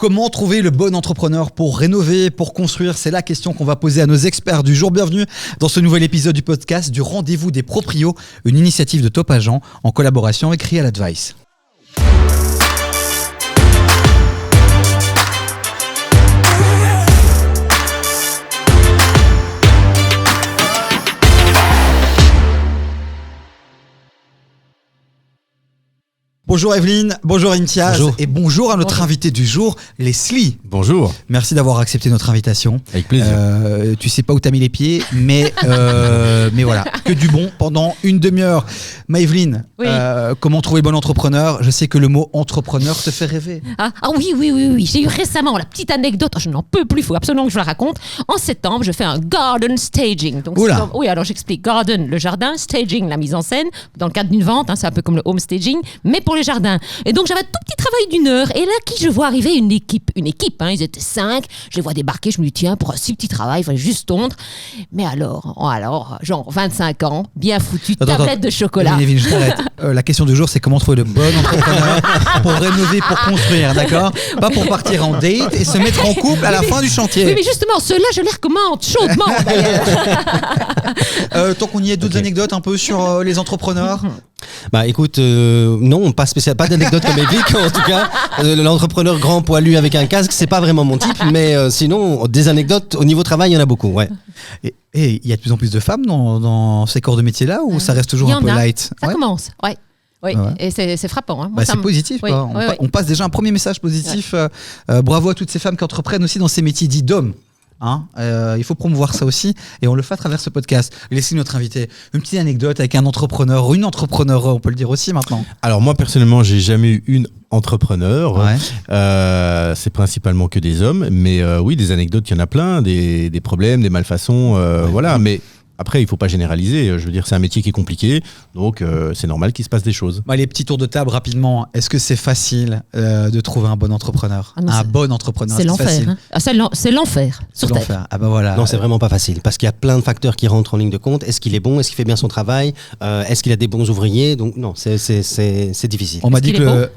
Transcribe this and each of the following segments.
Comment trouver le bon entrepreneur pour rénover, pour construire? C'est la question qu'on va poser à nos experts du jour. Bienvenue dans ce nouvel épisode du podcast du Rendez-vous des Proprios, une initiative de Top Agent en collaboration avec Real Advice. Bonjour Evelyne, bonjour Imtiaz et bonjour à notre invité du jour, Leslie. Bonjour. Merci d'avoir accepté notre invitation. Avec plaisir. Tu sais pas où t'as mis les pieds, mais voilà, que du bon pendant une demi-heure. Evelyne, oui. Comment trouver le bon entrepreneur? Je sais que le mot entrepreneur te fait rêver. Ah oui. J'ai eu récemment la petite anecdote, je n'en peux plus, il faut absolument que je la raconte. En septembre, je fais un garden staging. Donc, oui, alors j'explique. Garden, le jardin, staging, la mise en scène, dans le cadre d'une vente, c'est un peu comme le home staging, mais pour les jardins. Et donc j'avais un tout petit travail d'une heure. Et là, qui je vois arriver? Une équipe, ils étaient 5. Je les vois débarquer, je me dis tiens, pour un si petit travail, il fallait juste tondre. Mais alors, genre 25 ans, bien foutu, tablette de chocolat. Evelyne, je t'arrête. La question du jour, c'est comment trouver le bon entrepreneur pour rénover, pour construire, d'accord? Pas pour partir en date et se mettre en couple à la fin du chantier. Oui, mais justement, ceux-là, je les recommande chaudement d'ailleurs. Tant qu'on y est, d'autres anecdotes un peu sur les entrepreneurs? Bah écoute, non, pas d'anecdote comme Evelyne, en tout cas. L'entrepreneur grand poilu avec un casque, c'est pas vraiment mon type, mais sinon, des anecdotes au niveau travail, il y en a beaucoup, ouais. Et il y a de plus en plus de femmes dans ces corps de métier-là, ou ça reste toujours un peu light? Ça commence, ouais. Oui, et c'est frappant. Hein. C'est positif. Oui, on passe déjà un premier message positif. Ouais. Bravo à toutes ces femmes qui entreprennent aussi dans ces métiers dits d'hommes. Il faut promouvoir ça aussi et on le fait à travers ce podcast. Laissez notre invité une petite anecdote avec un entrepreneur ou une entrepreneur, on peut le dire aussi maintenant. Alors moi personnellement, j'ai jamais eu une entrepreneur. Ouais. C'est principalement que des hommes, mais oui, des anecdotes, il y en a plein, des problèmes, des malfaçons, voilà. Mais après, il ne faut pas généraliser. Je veux dire, c'est un métier qui est compliqué, donc c'est normal qu'il se passe des choses. Les petits tours de table rapidement. Est-ce que c'est facile de trouver un bon entrepreneur? Bon entrepreneur, c'est l'enfer. C'est l'enfer sur terre. Voilà. Non, c'est vraiment pas facile parce qu'il y a plein de facteurs qui rentrent en ligne de compte. Est-ce qu'il est bon? Est-ce qu'il fait bien son travail? Est-ce qu'il a des bons ouvriers? Donc non, c'est difficile. On m'a dit que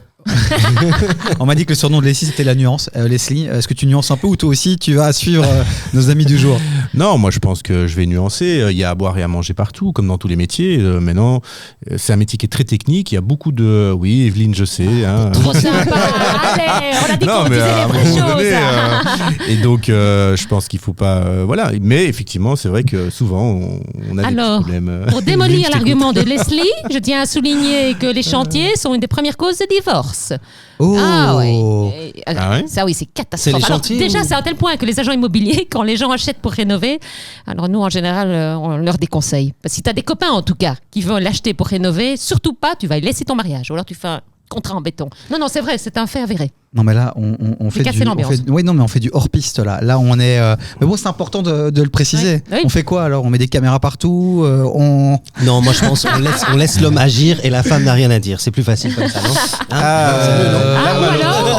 on m'a dit que le surnom de Leslie c'était la nuance. Leslie, est-ce que tu nuances un peu ou toi aussi tu vas suivre nos amis du jour? Non, moi je pense que je vais nuancer. Il y a à boire et à manger partout, comme dans tous les métiers. Maintenant, c'est un métier qui est très technique. Il y a beaucoup de... Oui, Evelyne, je sais. Trop sympa. Allez, on a dit qu'on disait les vraies choses. Et donc, je pense qu'il ne faut pas... voilà. Mais effectivement, c'est vrai que souvent, on a des problèmes. Pour démolir l'argument de Leslie, je tiens à souligner que les chantiers sont une des premières causes de divorce. Ça oui, c'est catastrophique. C'est les chantiers, déjà, c'est à tel point que les agents immobiliers, quand les gens achètent pour rénover, alors nous en général, on leur déconseille. Parce que si tu as des copains en tout cas qui veulent l'acheter pour rénover, surtout pas, tu vas laisser ton mariage. Ou alors tu fais un contrat en béton. Non, c'est vrai, c'est un fait avéré. Non mais là on fait on fait du hors piste là. Là on est mais bon, c'est important de le préciser. Oui. On fait quoi alors? On met des caméras partout, Non, moi je pense qu'on laisse l'homme agir et la femme n'a rien à dire. C'est plus facile comme ça, non?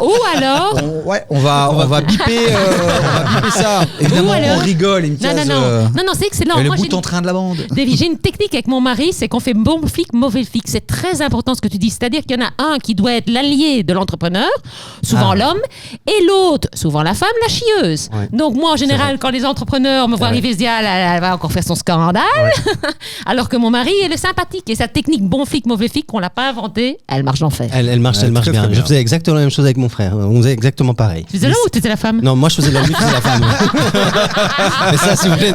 Ou alors on va biper ça. Évidemment on rigole. Non, c'est excellent. Le bout en train de la bande. Davy, j'ai une technique avec mon mari, c'est qu'on fait bon flic, mauvais flic. C'est très important ce que tu dis, c'est-à-dire qu'il y en a un qui doit être l'allié de l'entrepreneur, souvent l'homme, et l'autre, souvent la femme, la chieuse. Ouais. Donc moi, en général, quand les entrepreneurs me voient arriver, je dis elle va encore faire son scandale. Ouais. Alors que mon mari est le sympathique. Et sa technique bon flic, mauvais flic, qu'on l'a pas inventée, elle marche d'enfer. Elle marche bien. Je faisais exactement la même chose avec mon frère. On faisait exactement pareil. Tu faisais l'homme ou tu étais la femme? Non, moi je faisais l'homme, lui faisait la femme. Mais ça, si vous voulez.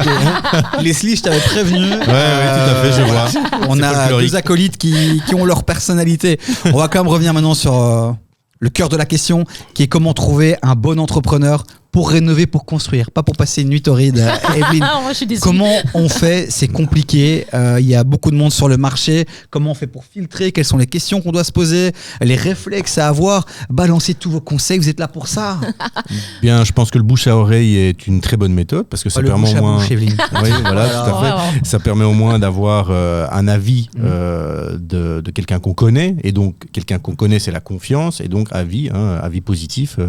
Leslie, je t'avais prévenu. Oui, tout à fait, je vois. On a deux acolytes qui ont leur personnalité. On va quand même revenir maintenant sur le cœur de la question, qui est comment trouver un bon entrepreneur pour rénover, pour construire, pas pour passer une nuit torride. Evelyne, moi, je suis désolée. Comment on fait? C'est compliqué. Il y a beaucoup de monde sur le marché. Comment on fait pour filtrer? Quelles sont les questions qu'on doit se poser? Les réflexes à avoir? Balancez tous vos conseils. Vous êtes là pour ça. Bien, je pense que le bouche à oreille est une très bonne méthode parce que ça permet au moins. Oui, voilà, tout à fait. Ça permet au moins d'avoir un avis de quelqu'un qu'on connaît, et donc quelqu'un qu'on connaît, c'est la confiance, et donc avis positif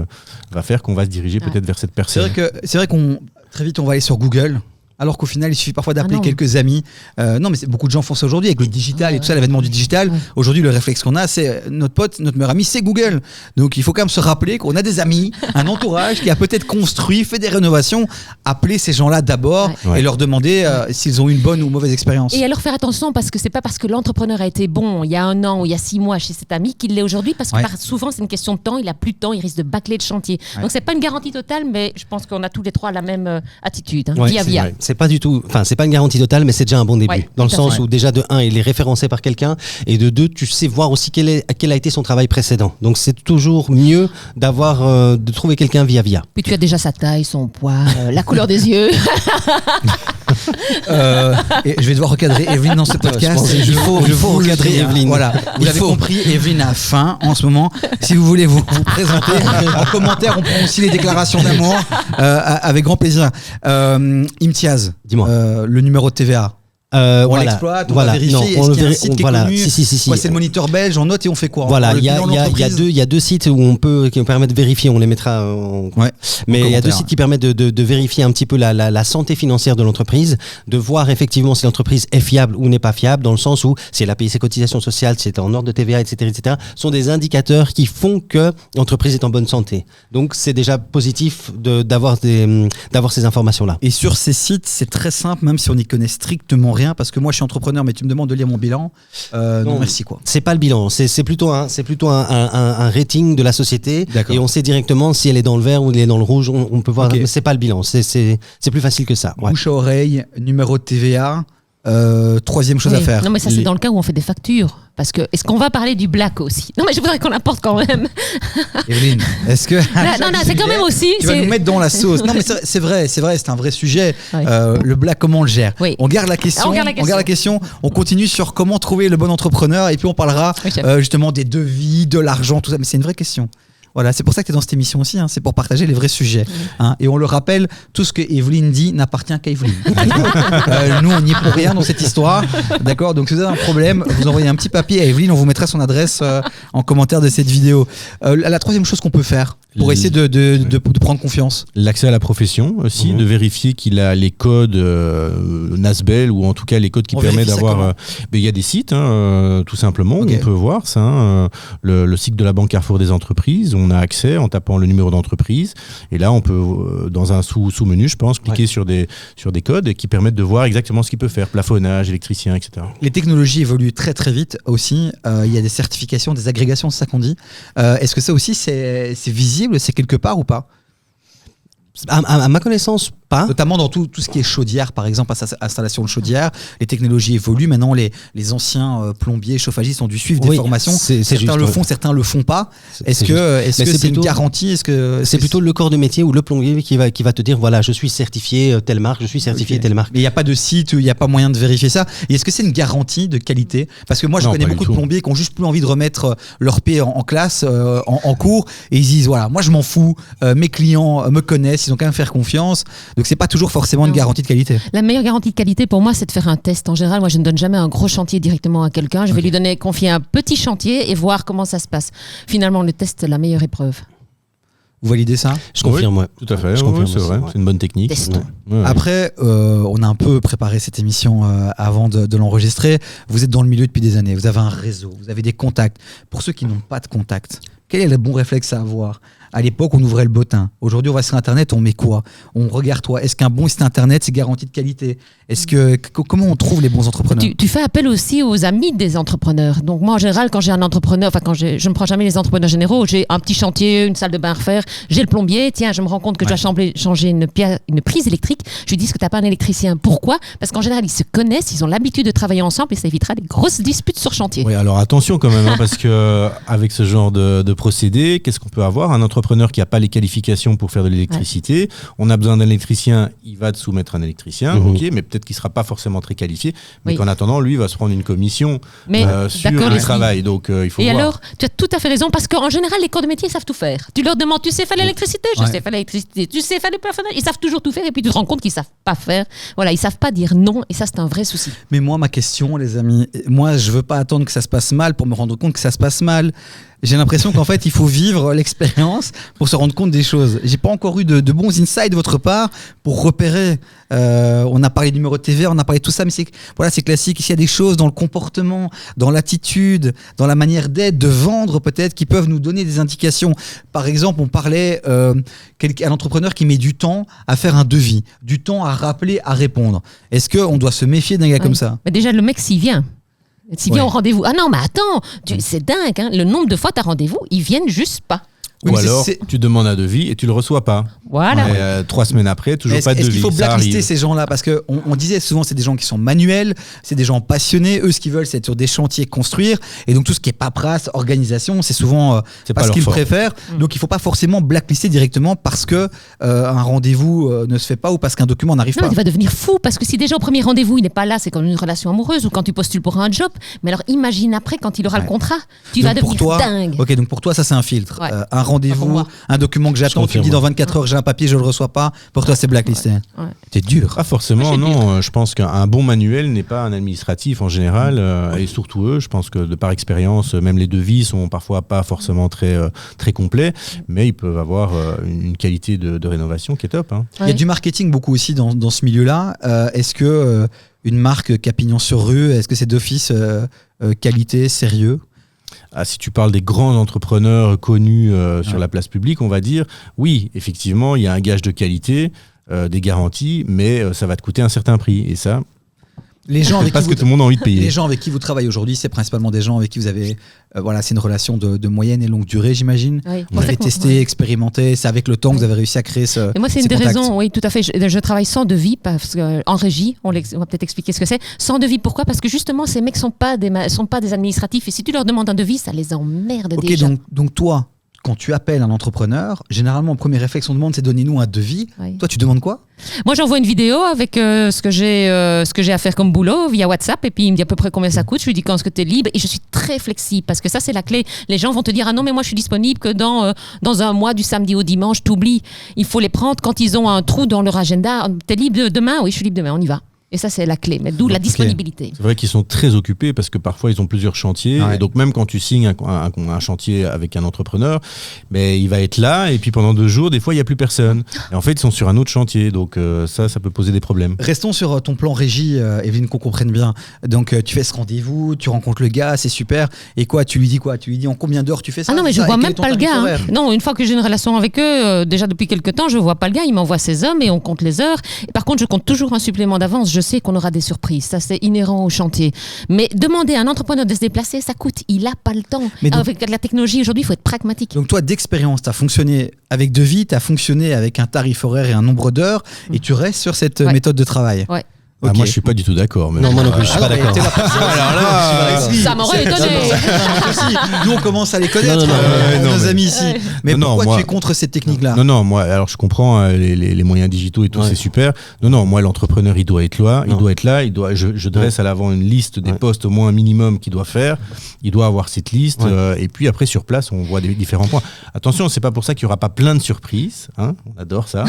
va faire qu'on va se diriger peut-être vers cette personne. C'est vrai qu'on très vite on va aller sur Google Alors qu'au final, il suffit parfois d'appeler quelques amis. Non, mais beaucoup de gens font ça aujourd'hui avec le digital et tout ça, l'avènement du digital. Aujourd'hui, le réflexe qu'on a, c'est notre meilleur ami, c'est Google. Donc, il faut quand même se rappeler qu'on a des amis, un entourage qui a peut-être construit, fait des rénovations. Appeler ces gens-là d'abord et leur demander s'ils ont eu une bonne ou mauvaise expérience. Et alors faire attention, parce que c'est pas parce que l'entrepreneur a été bon il y a 1 an ou il y a 6 mois chez cet ami qu'il l'est aujourd'hui, parce que souvent c'est une question de temps, il a plus de temps, il risque de bâcler le chantier. Donc c'est pas une garantie totale, mais je pense qu'on a tous les trois la même attitude, via. C'est pas du tout, c'est pas une garantie totale, mais c'est déjà un bon début. Dans le sens où déjà de 1, il est référencé par quelqu'un, et de 2, tu sais voir aussi quel a été son travail précédent. Donc c'est toujours mieux de trouver quelqu'un via. Puis tu as déjà sa taille, son poids, la couleur des yeux. Et je vais devoir recadrer Evelyne dans ce podcast. Il faut recadrer Evelyne. Voilà, vous avez compris, Evelyne a faim en ce moment. Si vous voulez vous présenter en commentaire, on prend aussi les déclarations d'amour avec grand plaisir. Imtiaz, dis-moi. Le numéro de TVA. On l'exploite, on va vérifier. Est-ce qu'il y a un site qui est connu? C'est le moniteur belge, on note et on fait quoi? Voilà, il y a 2 sites qui nous permettent de vérifier, on les mettra mais il y a 2 sites qui permettent de vérifier un petit peu la santé financière de l'entreprise, de voir effectivement si l'entreprise est fiable ou n'est pas fiable, dans le sens où si elle a payé ses cotisations sociales, si elle est en ordre de TVA, etc., sont des indicateurs qui font que l'entreprise est en bonne santé. Donc c'est déjà positif d'avoir ces informations-là. Et sur ces sites, c'est très simple, même si on n'y connaît strictement rien, parce que moi je suis entrepreneur, mais tu me demandes de lire mon bilan. Non, merci quoi. C'est pas le bilan, c'est plutôt un rating de la société. Et on sait directement si elle est dans le vert ou elle est dans le rouge. On peut voir, mais c'est pas le bilan. C'est plus facile que ça. Bouche à oreille, numéro de TVA. 3e chose à faire. Non, mais ça c'est dans le cas où on fait des factures. Parce que, est-ce qu'on va parler du black aussi? Non, mais je voudrais qu'on apporte quand même. Evelyne, est-ce que... non, c'est quand même aussi... Tu vas nous mettre dans la sauce. Non, mais c'est vrai, c'est un vrai sujet. Le black, comment on le gère? On garde la question. On continue sur comment trouver le bon entrepreneur et puis on parlera justement des devis, de l'argent, tout ça. Mais c'est une vraie question. Voilà, c'est pour ça que tu es dans cette émission aussi, c'est pour partager les vrais sujets. Et on le rappelle, tout ce que Evelyne dit n'appartient qu'à Evelyne. Nous, on n'y est pour rien dans cette histoire. D'accord? Donc, si vous avez un problème, vous envoyez un petit papier à Evelyne, on vous mettra son adresse en commentaire de cette vidéo. La 3e chose qu'on peut faire pour essayer de prendre confiance. L'accès à la profession aussi, de vérifier qu'il a les codes NASBEL, ou en tout cas les codes qui permettent d'avoir... Il y a des sites, tout simplement, où on peut voir ça. Le site de la Banque Carrefour des entreprises, on a accès en tapant le numéro d'entreprise, et là on peut dans un sous-menu, je pense, cliquer sur des codes qui permettent de voir exactement ce qu'il peut faire, plafonnage, électricien, etc. Les technologies évoluent très très vite aussi. Il y a des certifications, des agrégations, c'est ça qu'on dit. Est-ce que ça aussi c'est visible, c'est quelque part ou pas? À ma connaissance, pas. Notamment dans tout ce qui est chaudière, par exemple, installation de chaudière. Les technologies évoluent. Maintenant, les anciens plombiers, chauffagistes ont dû suivre des formations. Certains le font, certains le font pas. Est-ce que c'est une garantie? C'est plutôt le corps de métier ou le plombier qui va te dire, voilà, je suis certifié telle marque, je suis certifié telle marque. Mais il n'y a pas de site où il n'y a pas moyen de vérifier ça. Et est-ce que c'est une garantie de qualité? Parce que moi, je connais beaucoup de plombiers qui ont juste plus envie de remettre leur paix en classe, en cours, et ils disent, voilà, moi je m'en fous, mes clients me connaissent, ils ont quand même faire confiance. Donc c'est pas toujours forcément une garantie de qualité. La meilleure garantie de qualité pour moi, c'est de faire un test. En général, moi je ne donne jamais un gros chantier directement à quelqu'un. Je vais lui confier un petit chantier et voir comment ça se passe. Finalement, le test, c'est la meilleure épreuve. Vous validez ça? Je confirme, ouais. Tout à fait, c'est vrai, c'est une bonne technique. Après, on a un peu préparé cette émission avant de l'enregistrer. Vous êtes dans le milieu depuis des années, vous avez un réseau, vous avez des contacts. Pour ceux qui n'ont pas de contacts, quel est le bon réflexe à avoir? À l'époque, on ouvrait le bottin. Aujourd'hui, on va sur Internet, on met quoi? On regarde toi. Est-ce qu'un bon site Internet, c'est garantie de qualité? Comment on trouve les bons entrepreneurs? Tu fais appel aussi aux amis des entrepreneurs. Donc moi, en général, quand j'ai un entrepreneur, je ne prends jamais les entrepreneurs généraux. J'ai un petit chantier, une salle de bain à refaire. J'ai le plombier. Tiens, je me rends compte que je dois changer une prise électrique. Je lui dis, est-ce que tu n'as pas un électricien? Pourquoi? Parce qu'en général, ils se connaissent, ils ont l'habitude de travailler ensemble et ça évitera des grosses disputes sur chantier. Oui, alors attention quand même, parce que avec ce genre de procédé, qu'est-ce qu'on peut avoir? Un entrepreneur qui n'a pas les qualifications pour faire de l'électricité, on a besoin d'un électricien, il va te soumettre un électricien, mais peut-être qu'il ne sera pas forcément très qualifié, mais qu'en attendant, lui va se prendre une commission sur le travail. Donc, il faut voir. Alors, tu as tout à fait raison, parce qu'en général, les corps de métier savent tout faire. Tu leur demandes, tu sais faire l'électricité? Je sais faire l'électricité. Tu sais faire le plafonnage? Ils savent toujours tout faire, et puis tu te rends compte qu'ils ne savent pas faire. Voilà, ils ne savent pas dire non, et ça, c'est un vrai souci. Mais moi, ma question, les amis, je ne veux pas attendre que ça se passe mal pour me rendre compte que ça se passe mal. J'ai l'impression qu'en fait, il faut vivre l'expérience pour se rendre compte des choses. J'ai pas encore eu de bons insights de votre part pour repérer. On a parlé du numéro de TVA, on a parlé de tout ça, mais c'est classique. S'il y a des choses dans le comportement, dans l'attitude, dans la manière d'être, de vendre peut-être, qui peuvent nous donner des indications. Par exemple, on parlait un entrepreneur qui met du temps à faire un devis, du temps à rappeler, à répondre. Est-ce qu'on doit se méfier d'un gars comme ça? Mais déjà, le mec, s'il vient au rendez-vous, ah non, mais attends, c'est dingue, hein, le nombre de fois t'as rendez-vous, ils viennent juste pas. Ou alors, tu demandes un devis et tu le reçois pas. Voilà. 3 semaines après, toujours pas de devis. Est-ce qu'il faut blacklister ces gens-là? Parce qu'on disait souvent, c'est des gens qui sont manuels, c'est des gens passionnés. Eux, ce qu'ils veulent, c'est être sur des chantiers, construire. Et donc, tout ce qui est paperasse, organisation, c'est souvent pas ce qu'ils préfèrent. Donc, il faut pas forcément blacklister directement parce que un rendez-vous ne se fait pas ou parce qu'un document n'arrive pas. Il va devenir fou parce que si déjà au premier rendez-vous, il n'est pas là, c'est comme une relation amoureuse ou quand tu postules pour un job. Mais alors, imagine après, quand il aura le contrat, tu vas devenir dingue. Ok, donc pour toi, ça, c'est un filtre. Un rendez-vous, un document que j'attends, tu me dis dans 24 heures j'ai un papier, je le reçois pas, pour toi c'est blacklisté. C'est dur. Pas forcément, non. Je pense qu'un bon manuel n'est pas un administratif en général, et surtout eux, je pense que de par expérience, même les devis sont parfois pas forcément très complets, mais ils peuvent avoir une qualité de rénovation qui est top. Hein. Il y a du marketing beaucoup aussi dans ce milieu-là. Est-ce que une marque qui a pignon sur rue, est-ce que c'est d'office qualité, sérieux? Si tu parles des grands entrepreneurs connus sur la place publique, on va dire, oui, effectivement, il y a un gage de qualité, des garanties, mais ça va te coûter un certain prix. Et ça, les gens avec parce que tout le monde a envie de payer. Les gens avec qui vous travaillez aujourd'hui, c'est principalement des gens avec qui vous avez, c'est une relation de moyenne et longue durée, j'imagine. Oui. Vous avez testé, expérimenté, c'est avec le temps que vous avez réussi à créer ce. Et moi, c'est une des raisons, oui, tout à fait. Je travaille sans devis, parce qu'en régie, on va peut-être expliquer ce que c'est. Sans devis, pourquoi? Parce que justement, ces mecs sont pas des administratifs, et si tu leur demandes un devis, ça les emmerde déjà. Donc toi, quand tu appelles un entrepreneur, généralement, le premier réflexe, on demande, c'est donnez-nous un devis. Oui. Toi, tu demandes quoi? Moi, j'envoie une vidéo avec ce que j'ai à faire comme boulot via WhatsApp, et puis il me dit à peu près combien ça coûte. Je lui dis quand est-ce que tu es libre, et je suis très flexible parce que ça, c'est la clé. Les gens vont te dire ah non, mais moi, je suis disponible que dans un mois, du samedi au dimanche. T'oublies. Il faut les prendre quand ils ont un trou dans leur agenda. T'es libre demain? Oui, je suis libre demain. On y va. Et ça, c'est la clé, mais d'où la disponibilité. C'est vrai qu'ils sont très occupés parce que parfois, ils ont plusieurs chantiers. Ouais. Et donc, même quand tu signes un chantier avec un entrepreneur, mais il va être là et puis pendant 2 jours, des fois, il n'y a plus personne. Et en fait, ils sont sur un autre chantier. Donc, ça peut poser des problèmes. Restons sur ton plan régie, Evelyne, qu'on comprenne bien. Donc, tu fais ce rendez-vous, tu rencontres le gars, c'est super. Et quoi? Tu lui dis quoi? Tu lui dis en combien d'heures tu fais ça? Ah non, mais je ne vois même pas le gars. Hein. Non, une fois que j'ai une relation avec eux, déjà depuis quelques temps, je ne vois pas le gars. Il m'envoie ses hommes et on compte les heures. Et par contre, je compte toujours un supplément d'avance. Je sais qu'on aura des surprises. Ça, c'est inhérent au chantier. Mais demander à un entrepreneur de se déplacer, ça coûte. Il n'a pas le temps. Mais donc, avec la technologie, aujourd'hui, il faut être pragmatique. Donc toi, d'expérience, tu as fonctionné avec devis, tu as fonctionné avec un tarif horaire et un nombre d'heures, et tu restes sur cette méthode de travail. Ouais. Okay. Moi, je suis pas du tout d'accord. Non, moi non plus, je suis pas d'accord. Ça m'aurait étonné. Nous, on commence à les connaître, nos amis ici. Mais pourquoi tu es contre cette technique-là? Non, moi, alors je comprends les moyens digitaux et tout, c'est super. Non, moi, l'entrepreneur, il doit être là. Je dresse à l'avant une liste des postes au moins un minimum qu'il doit faire. Il doit avoir cette liste. Et puis après, sur place, on voit des différents points. Attention, c'est pas pour ça qu'il y aura pas plein de surprises. Hein, on adore ça.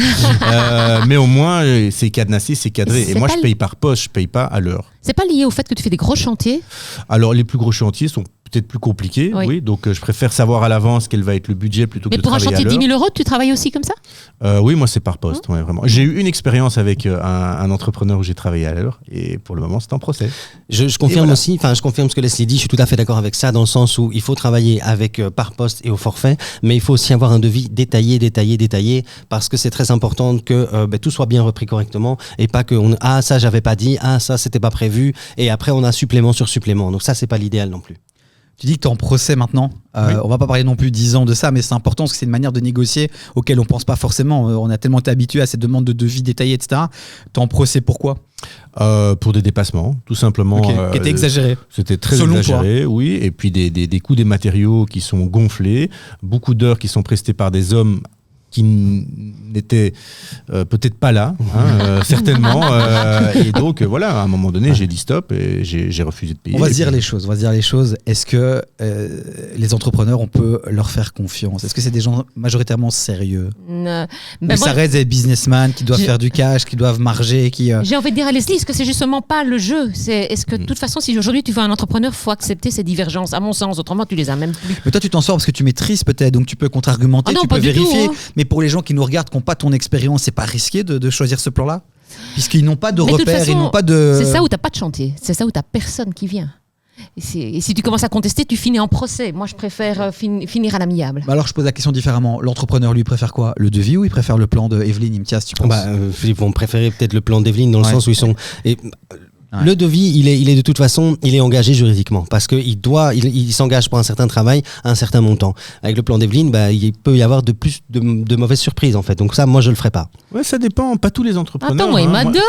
Mais au moins, c'est cadenassé, c'est cadré. Et moi, je paye par poste, je paye pas à l'heure. C'est pas lié au fait que tu fais des gros chantiers? Alors, les plus gros chantiers sont peut-être plus compliqués, oui. Donc, je préfère savoir à l'avance quel va être le budget plutôt que de travailler à l'heure. Mais pour un chantier 10 000 €, tu travailles aussi comme ça? Oui, moi, c'est par poste, vraiment. J'ai eu une expérience avec un entrepreneur où j'ai travaillé à l'heure et pour le moment, c'est en procès. Je confirme aussi, je confirme ce que Leslie dit, je suis tout à fait d'accord avec ça dans le sens où il faut travailler avec par poste et au forfait, mais il faut aussi avoir un devis détaillé parce que c'est très important que tout soit bien repris correctement et pas que ça, j'avais pas dit, ça, c'était pas prévu et après, on a supplément sur supplément. Donc ça, c'est pas l'idéal non plus. Tu dis que tu es en procès maintenant. On va pas parler non plus 10 ans de ça, mais c'est important parce que c'est une manière de négocier auquel on pense pas forcément. On a tellement été habitué à cette demande de devis détaillés, etc. Tu es en procès pourquoi? Pour des dépassements, tout simplement. Qui étaient exagérés. C'était très exagéré, oui. Et puis des coûts des matériaux qui sont gonflés, beaucoup d'heures qui sont prestées par des hommes qui n'était peut-être pas là, certainement. Et donc, voilà, à un moment donné, j'ai dit stop et j'ai refusé de payer. On va se dire les choses. Est-ce que les entrepreneurs, on peut leur faire confiance? Est-ce que c'est des gens majoritairement sérieux? Ça reste des businessmen qui doivent faire du cash, qui doivent marger, J'ai envie de dire à Leslie, est-ce que c'est justement pas le jeu? Est-ce que de toute façon, si aujourd'hui tu veux un entrepreneur, il faut accepter ces divergences, à mon sens. Autrement, tu les as même plus. Mais toi, tu t'en sors parce que tu maîtrises peut-être, donc tu peux contre-argumenter, tu peux vérifier. Mais pour les gens qui nous regardent, qui n'ont pas ton expérience, c'est pas risqué de choisir ce plan-là? Puisqu'ils n'ont pas de repères, ils n'ont pas de... C'est ça où t'as pas de chantier, c'est ça où t'as personne qui vient. Et si tu commences à contester, tu finis en procès. Moi, je préfère finir à l'amiable. Alors, je pose la question différemment. L'entrepreneur, lui, préfère quoi? Le devis ou il préfère le plan de Evelyne Imtiaz, tu penses? Ils vont préférer peut-être le plan d'Evelyne dans le sens où ils sont... Le devis, il est de toute façon, il est engagé juridiquement parce que il s'engage pour un certain travail à un certain montant. Avec le plan d'Evelyne, il peut y avoir de mauvaises surprises en fait. Donc ça, moi, je le ferai pas. Ouais, ça dépend. Pas tous les entrepreneurs. Attends, moi, il m'adore.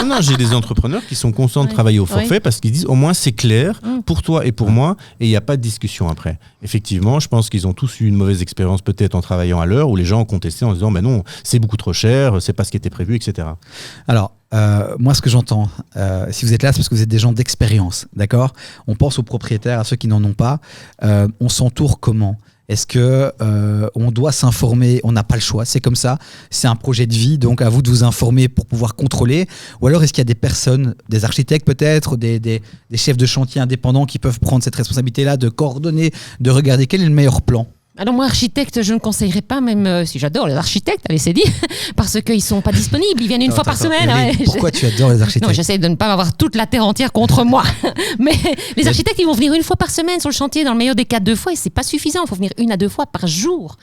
Moi, j'ai des entrepreneurs qui sont contents de travailler au forfait parce qu'ils disent au moins c'est clair pour toi et pour moi et il n'y a pas de discussion après. Effectivement, je pense qu'ils ont tous eu une mauvaise expérience peut-être en travaillant à l'heure où les gens ont contesté en disant non, c'est beaucoup trop cher, c'est pas ce qui était prévu, etc. Alors, moi, ce que j'entends, si vous êtes là, c'est parce que vous êtes des gens d'expérience, d'accord? On pense aux propriétaires, à ceux qui n'en ont pas. On s'entoure comment? Est-ce que on doit s'informer? On n'a pas le choix, c'est comme ça. C'est un projet de vie, donc à vous de vous informer pour pouvoir contrôler. Ou alors, est-ce qu'il y a des personnes, des architectes peut-être, des chefs de chantier indépendants qui peuvent prendre cette responsabilité-là de coordonner, de regarder quel est le meilleur plan? Alors moi, architecte, je ne conseillerais pas, même si j'adore les architectes, allez, c'est dit, parce qu'ils ne sont pas disponibles, ils viennent une fois par semaine. Pourquoi tu adores les architectes? Non, j'essaie de ne pas avoir toute la terre entière contre moi. Mais les architectes, ils vont venir une fois par semaine sur le chantier, dans le meilleur des cas 2 fois, et c'est pas suffisant, il faut venir 1 à 2 fois par jour.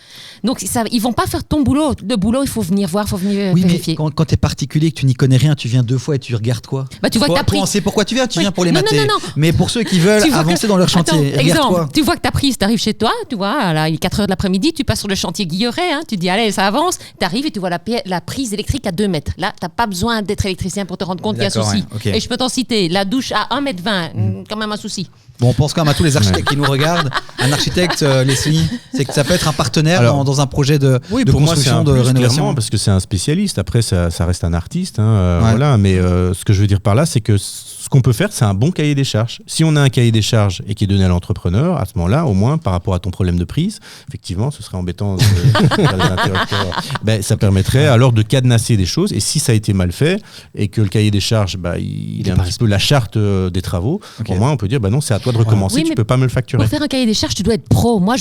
Donc ils vont pas faire ton boulot. Le boulot, il faut venir voir, il faut venir vérifier. Mais quand tu es particulier, que tu n'y connais rien, tu viens 2 fois et tu regardes quoi? Tu vois que t'as pris... On sait pourquoi tu viens, tu viens pour les mater. Non. Mais pour ceux qui veulent avancer dans leur chantier, exemple, tu vois que t'as prise, t'arrives chez toi, tu vois, là, il est 4h de l'après-midi, tu passes sur le chantier Guilleret, tu dis allez, ça avance, tu arrives et tu vois la prise électrique à 2 mètres. Là, tu n'as pas besoin d'être électricien pour te rendre compte qu'il y a un souci. Ouais, okay. Et je peux t'en citer, la douche à 1,20 m, quand même un souci. Bon, on pense quand même à tous les architectes qui nous regardent. Un architecte, Leslie, c'est que ça peut être un partenaire dans un projet de construction, de rénovation. Parce que c'est un spécialiste. Après, ça reste un artiste. Voilà. Mais ce que je veux dire par là, c'est que ce qu'on peut faire, c'est un bon cahier des charges. Si on a un cahier des charges et qui est donné à l'entrepreneur, à ce moment-là, au moins, par rapport à ton problème de prise, effectivement, ce serait embêtant de faire des interrupteurs. Ça permettrait alors de cadenasser des choses. Et si ça a été mal fait et que le cahier des charges, il est un petit peu la charte des travaux, au moins, on peut dire, non, c'est à toi de recommencer, oui, tu peux pas me le facturer. Pour faire un cahier des charges, tu dois être pro. Moi,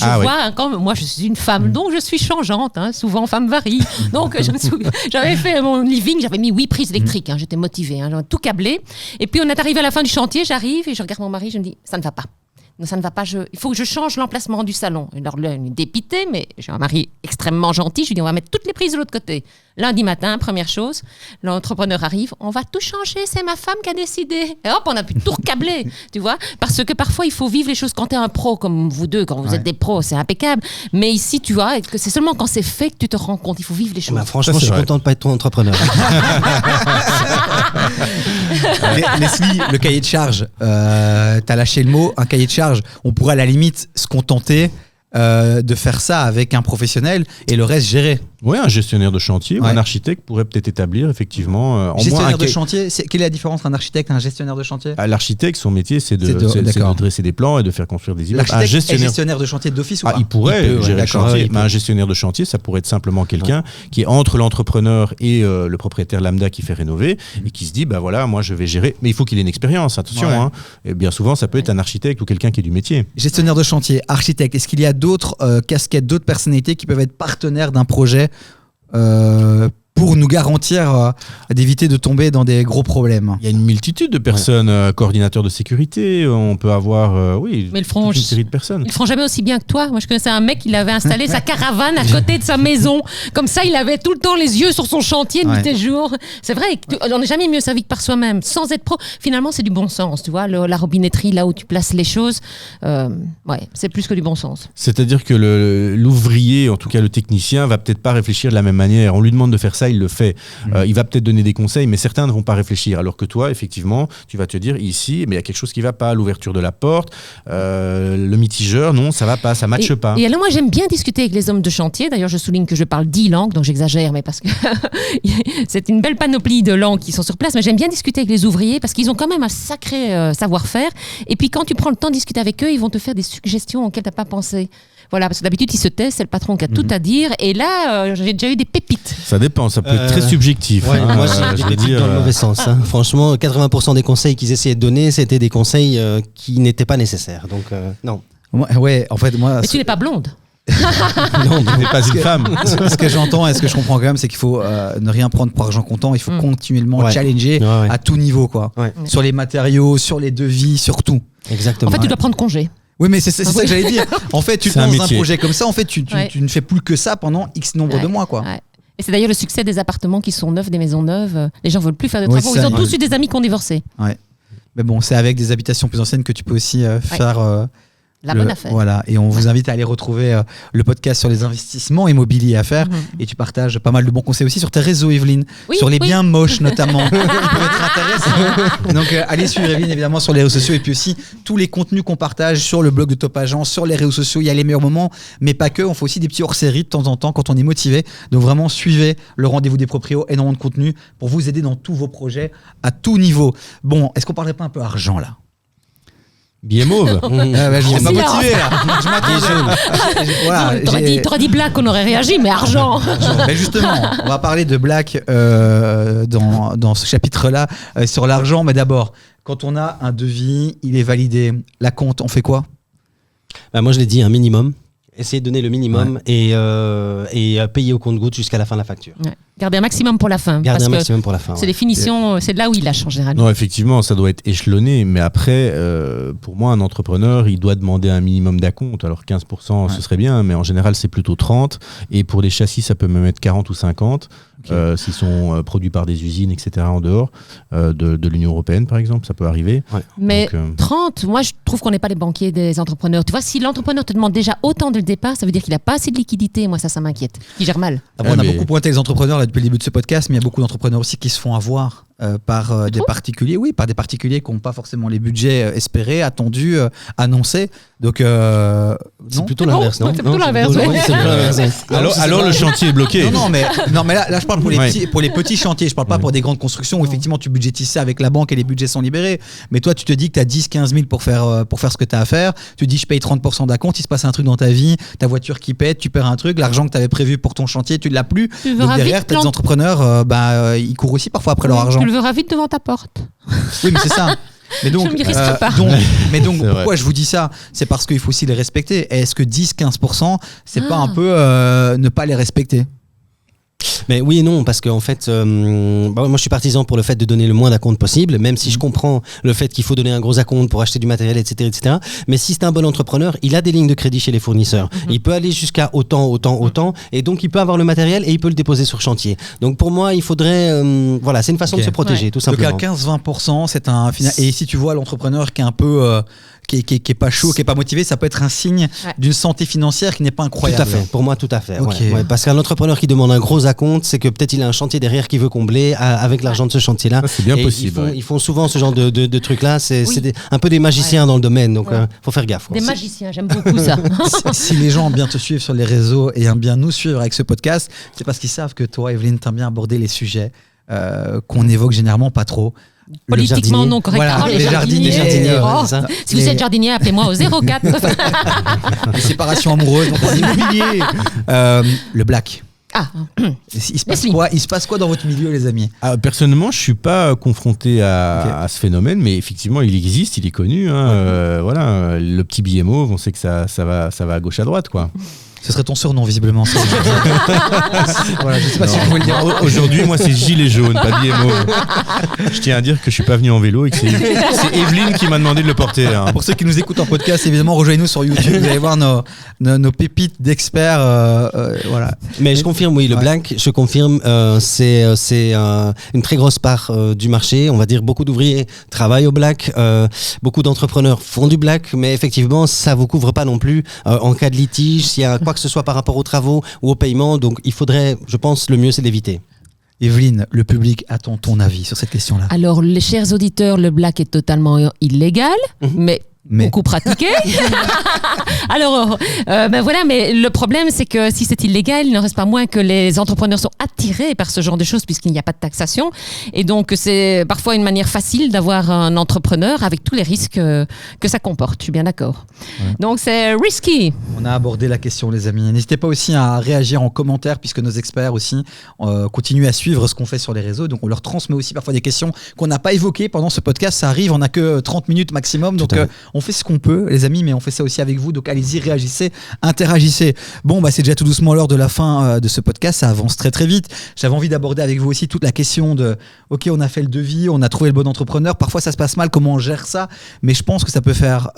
moi, je suis une femme, donc je suis changeante. Souvent, femme varie. Donc, j'avais fait mon living, j'avais mis 8 prises électriques. J'étais motivée, j'avais tout câblé. Et puis, on est arrivé à la fin du chantier, j'arrive et je regarde mon mari, je me dis, ça ne va pas. Non, ça ne va pas. Il faut que je change l'emplacement du salon. Alors là, il est dépité, mais j'ai un mari extrêmement gentil. Je lui dis, on va mettre toutes les prises de l'autre côté. Lundi matin, première chose, l'entrepreneur arrive, on va tout changer, c'est ma femme qui a décidé. Et hop, on a pu tout recabler, tu vois. Parce que parfois, il faut vivre les choses quand tu es un pro, comme vous deux, quand vous êtes des pros, c'est impeccable. Mais ici, tu vois, c'est seulement quand c'est fait que tu te rends compte. Il faut vivre les choses. Franchement, je suis content de ne pas être ton entrepreneur. Leslie, le cahier de charge, t'as lâché le mot, un cahier de charge. On pourrait à la limite se contenter de faire ça avec un professionnel et le reste gérer. Oui, un gestionnaire de chantier ou un architecte pourrait peut-être établir effectivement... gestionnaire de chantier, quelle est la différence entre un architecte et un gestionnaire de chantier? L'architecte, son métier, c'est de dresser des plans et de faire construire des immeubles. L'architecte est gestionnaire de chantier d'office ou pas? Il pourrait gérer le chantier, mais un gestionnaire de chantier, ça pourrait être simplement quelqu'un qui est entre l'entrepreneur et le propriétaire lambda qui fait rénover et qui se dit, voilà, moi je vais gérer. Mais il faut qu'il ait une expérience, attention. Et bien souvent, ça peut être un architecte ou quelqu'un qui est du métier. Gestionnaire de chantier, architecte, est-ce qu'il y a d'autres casquettes, d'autres personnalités qui peuvent être partenaires d'un projet pour nous garantir d'éviter de tomber dans des gros problèmes? Il y a une multitude de personnes, coordinateurs de sécurité, on peut avoir mais une série de personnes. Ils le feront jamais aussi bien que toi. Moi, je connaissais un mec, il avait installé sa caravane à côté de sa maison. Comme ça, il avait tout le temps les yeux sur son chantier, nuit et jour. C'est vrai, on n'est jamais mieux servi que par soi-même, sans être pro. Finalement, c'est du bon sens, tu vois, la robinetterie, là où tu places les choses, c'est plus que du bon sens. C'est-à-dire que l'ouvrier, en tout cas le technicien, va peut-être pas réfléchir de la même manière. On lui demande de faire ça, il le fait. Il va peut-être donner des conseils, mais certains ne vont pas réfléchir. Alors que toi, effectivement, tu vas te dire ici, mais il y a quelque chose qui ne va pas, l'ouverture de la porte, le mitigeur, non, ça ne va pas, ça ne matche pas. Et alors moi, j'aime bien discuter avec les hommes de chantier. D'ailleurs, je souligne que je parle 10 langues, donc j'exagère, mais parce que c'est une belle panoplie de langues qui sont sur place. Mais j'aime bien discuter avec les ouvriers parce qu'ils ont quand même un sacré savoir-faire. Et puis quand tu prends le temps de discuter avec eux, ils vont te faire des suggestions auxquelles tu n'as pas pensé. Voilà, parce que d'habitude, ils se taisent, c'est le patron qui a tout à dire. Et là, j'ai déjà eu des pépites. Ça dépend, ça peut être très subjectif. Ouais, moi, j'ai des pépites dans le mauvais sens. Franchement, 80% des conseils qu'ils essayaient de donner, c'était des conseils qui n'étaient pas nécessaires. Donc, non. Ouais, en fait, moi... Mais tu n'es pas blonde. Non, tu n'es pas une femme. Ce que j'entends et ce que je comprends quand même, c'est qu'il faut ne rien prendre pour argent comptant. Il faut continuellement challenger à tout niveau, quoi. Ouais. Sur les matériaux, sur les devis, sur tout. Exactement. En fait, tu dois prendre congé. Oui, mais c'est ça que j'allais dire. En fait, tu lances un projet comme ça, en fait, tu ne fais plus que ça pendant X nombre de mois, quoi. Ouais. Et c'est d'ailleurs le succès des appartements qui sont neufs, des maisons neuves. Les gens veulent plus faire de travaux. Ils ont tous eu des amis qui ont divorcé. Ouais. Mais bon, c'est avec des habitations plus anciennes que tu peux aussi faire... La bonne affaire. Voilà, et on vous invite à aller retrouver le podcast sur les investissements immobiliers à faire. Et tu partages pas mal de bons conseils aussi sur tes réseaux, Evelyne. Sur les biens moches, notamment, qui peuvent être intéressants. Donc, allez suivre Evelyne, évidemment, sur les réseaux sociaux. Et puis aussi, tous les contenus qu'on partage sur le blog de Top Agence, sur les réseaux sociaux. Il y a les meilleurs moments, mais pas que. On fait aussi des petits hors-séries de temps en temps quand on est motivé. Donc, vraiment, suivez le rendez-vous des proprios, énormément de contenu pour vous aider dans tous vos projets à tout niveau. Bon, est-ce qu'on parlerait pas un peu argent, là ? Billet mauve. Je n'étais pas motivé là. Je m'attendais. Voilà, t'aurais dit Black, on aurait réagi, mais argent. Mais justement, on va parler de Black dans ce chapitre-là sur l'argent. Mais d'abord, quand on a un devis, il est validé. La compte, on fait quoi ? Moi, je l'ai dit, un minimum. Essayer de donner le minimum et payer au compte-gouttes jusqu'à la fin de la facture. Ouais. Garder un maximum pour la fin. Garder un maximum pour la fin. C'est les finitions, c'est là où il lâche en général. Non, effectivement, ça doit être échelonné. Mais après, pour moi, un entrepreneur, il doit demander un minimum d'acompte. Alors 15%, ce serait bien, mais en général, c'est plutôt 30%. Et pour les châssis, ça peut même être 40 ou 50%. S'ils sont produits par des usines, etc., en dehors de l'Union européenne, par exemple, ça peut arriver. Ouais. Mais 30, moi, je trouve qu'on n'est pas les banquiers des entrepreneurs. Tu vois, si l'entrepreneur te demande déjà autant dès le départ, ça veut dire qu'il n'a pas assez de liquidité. Moi, ça m'inquiète. Il gère mal. On a beaucoup pointé les entrepreneurs là, depuis le début de ce podcast, mais il y a beaucoup d'entrepreneurs aussi qui se font avoir par des particuliers. Oui, par des particuliers qui n'ont pas forcément les budgets espérés, attendus, annoncés. Donc, c'est plutôt l'inverse, non ? C'est plutôt l'inverse. Alors le chantier est bloqué. Non, mais là, je parle pour les petits chantiers. Je parle pas pour des grandes constructions où effectivement tu budgétises ça avec la banque et les budgets sont libérés. Mais toi, tu te dis que tu as 10-15 000 pour faire ce que tu as à faire. Tu te dis, je paye 30% d'acompte, il se passe un truc dans ta vie, ta voiture qui pète, tu perds un truc, l'argent que tu avais prévu pour ton chantier, tu ne l'as plus. Donc derrière, tu as des entrepreneurs, ils courent aussi parfois après leur argent. Tu le verras vite devant ta porte. Oui, mais c'est ça. Mais donc, je m'y risque pas. Pourquoi vrai. Je vous dis ça ? C'est parce qu'il faut aussi les respecter. Est-ce que 10-15%, c'est pas un peu ne pas les respecter ? Mais oui et non, parce qu'en fait, moi je suis partisan pour le fait de donner le moins d'acompte possible, même si je comprends le fait qu'il faut donner un gros acompte pour acheter du matériel, etc. Mais si c'est un bon entrepreneur, il a des lignes de crédit chez les fournisseurs. Il peut aller jusqu'à autant, et donc il peut avoir le matériel et il peut le déposer sur chantier. Donc pour moi, il faudrait, c'est une façon de se protéger, tout simplement. Donc à 15-20%, c'est un final. Et si tu vois l'entrepreneur qui est un peu qui est pas chaud, qui est pas motivé, ça peut être un signe d'une santé financière qui n'est pas incroyable. Tout à fait. Pour moi, tout à fait. Okay. Parce qu'un entrepreneur qui demande un gros acompte, c'est que peut-être il a un chantier derrière qu'il veut combler avec l'argent de ce chantier-là. C'est bien possible. Ils font souvent ce genre de trucs-là. C'est un peu des magiciens dans le domaine, donc faut faire gaffe. Des magiciens, j'aime beaucoup ça. Si les gens aiment bien te suivre sur les réseaux et aiment bien nous suivre avec ce podcast, c'est parce qu'ils savent que toi, Evelyne, t'aimes bien aborder les sujets qu'on évoque généralement pas trop. Politiquement non correct. Voilà, les jardiniers. Si vous êtes jardinier, appelez-moi au 04. Les séparations amoureuses, donc en immobilier. Le black. Il se passe quoi dans votre milieu, les amis ? Personnellement, je suis pas confronté à ce phénomène, mais effectivement, il existe, il est connu. Le petit billet mauve, on sait que ça va à gauche à droite, quoi. Ce serait ton surnom, visiblement. Je sais pas si vous pouvez le dire. Aujourd'hui, moi, c'est gilet jaune, pas billet mauve. Je tiens à dire que je suis pas venu en vélo et que c'est Evelyne qui m'a demandé de le porter. Hein. Pour ceux qui nous écoutent en podcast, évidemment, rejoignez-nous sur YouTube. Vous allez voir nos pépites d'experts. Voilà. Mais je confirme, oui, le black, je confirme, c'est une très grosse part du marché. On va dire beaucoup d'ouvriers travaillent au black, beaucoup d'entrepreneurs font du black, mais effectivement, ça vous couvre pas non plus en cas de litige, s'il y a quoi que ce soit par rapport aux travaux ou au paiement. Donc, il faudrait, je pense, le mieux, c'est d'éviter. Evelyne, le public attend ton avis sur cette question-là. Alors, les chers auditeurs, le black est totalement illégal, mais beaucoup pratiqué. Alors, voilà, mais le problème, c'est que si c'est illégal, il ne reste pas moins que les entrepreneurs sont attirés par ce genre de choses puisqu'il n'y a pas de taxation. Et donc, c'est parfois une manière facile d'avoir un entrepreneur avec tous les risques que ça comporte. Je suis bien d'accord. Ouais. Donc, c'est risky. On a abordé la question, les amis. N'hésitez pas aussi à réagir en commentaire puisque nos experts aussi continuent à suivre ce qu'on fait sur les réseaux. Donc, on leur transmet aussi parfois des questions qu'on n'a pas évoquées pendant ce podcast. Ça arrive, on n'a que 30 minutes maximum. Donc, on fait ce qu'on peut, les amis, mais on fait ça aussi avec vous. Donc, allez-y, réagissez, interagissez. Bon, c'est déjà tout doucement l'heure de la fin de ce podcast. Ça avance très, très vite. J'avais envie d'aborder avec vous aussi toute la question de OK, on a fait le devis, on a trouvé le bon entrepreneur. Parfois, ça se passe mal. Comment on gère ça? Mais je pense que ça peut faire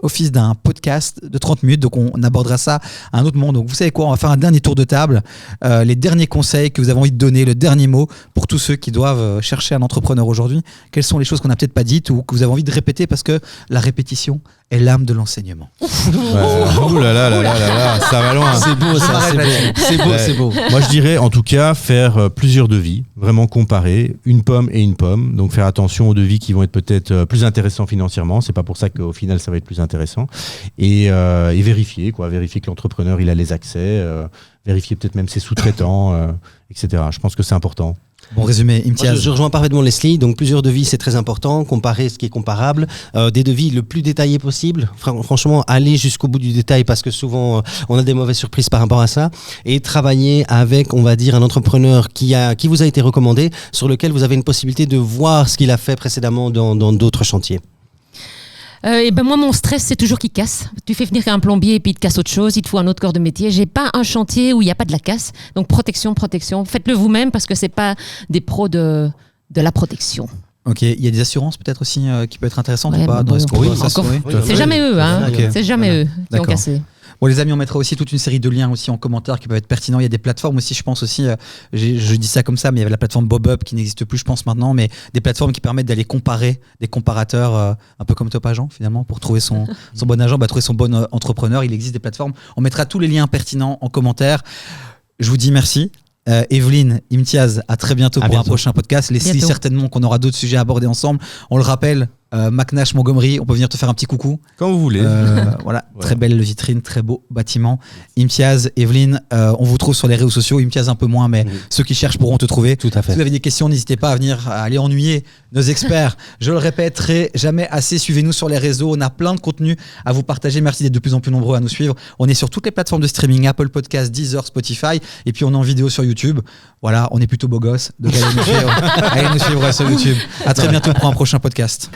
office d'un podcast de 30 minutes. Donc, on abordera ça à un autre moment. Donc, vous savez quoi? On va faire un dernier tour de table. Les derniers conseils que vous avez envie de donner, le dernier mot pour tous ceux qui doivent chercher un entrepreneur aujourd'hui. Quelles sont les choses qu'on n'a peut-être pas dites ou que vous avez envie de répéter parce que la répétition est l'âme de l'enseignement. Ouh là là là là là, ça va loin. C'est beau ça, c'est beau. Moi je dirais en tout cas faire plusieurs devis, vraiment comparer une pomme et une pomme. Donc faire attention aux devis qui vont être peut-être plus intéressants financièrement. C'est pas pour ça qu'au final ça va être plus intéressant. Et vérifier que l'entrepreneur il a les accès, vérifier peut-être même ses sous-traitants, etc. Je pense que c'est important. Bon résumé, Imtiaz. Je rejoins parfaitement Leslie. Donc plusieurs devis, c'est très important. Comparer ce qui est comparable. Des devis le plus détaillés possible. Franchement, aller jusqu'au bout du détail parce que souvent on a des mauvaises surprises par rapport à ça. Et travailler avec, on va dire, un entrepreneur qui vous a été recommandé, sur lequel vous avez une possibilité de voir ce qu'il a fait précédemment dans d'autres chantiers. Moi, mon stress, c'est toujours qu'il casse. Tu fais venir un plombier et puis il te casse autre chose, il te faut un autre corps de métier. J'ai pas un chantier où il n'y a pas de la casse. Donc, protection. Faites-le vous-même parce que c'est pas des pros de la protection. Ok, il y a des assurances peut-être aussi qui peuvent être intéressantes ou pas c'est jamais eux, c'est jamais eux qui ont cassé. Bon les amis, on mettra aussi toute une série de liens aussi en commentaire qui peuvent être pertinents. Il y a des plateformes aussi, je pense aussi, je dis ça comme ça, mais il y avait la plateforme BobUp qui n'existe plus je pense maintenant, mais des plateformes qui permettent d'aller comparer des comparateurs un peu comme Top Agent finalement pour trouver son bon agent, trouver son bon entrepreneur. Il existe des plateformes, on mettra tous les liens pertinents en commentaire. Je vous dis merci. Evelyne, Imtiaz, à très bientôt pour un prochain podcast. Leslie, certainement qu'on aura d'autres sujets à aborder ensemble. On le rappelle, McNash Montgomery, on peut venir te faire un petit coucou. Quand vous voulez. Voilà, très belle vitrine, très beau bâtiment. Imtiaz, Evelyne, on vous trouve sur les réseaux sociaux. Imtiaz un peu moins, mais ceux qui cherchent pourront te trouver. Tout à fait. Si vous avez des questions, n'hésitez pas à aller ennuyer nos experts. Je le répéterai jamais assez. Suivez-nous sur les réseaux. On a plein de contenu à vous partager. Merci d'être de plus en plus nombreux à nous suivre. On est sur toutes les plateformes de streaming, Apple Podcasts, Deezer, Spotify. Et puis on est en vidéo sur YouTube. Voilà, on est plutôt beaux gosses. Donc allez nous suivre sur YouTube. À très bientôt pour un prochain podcast.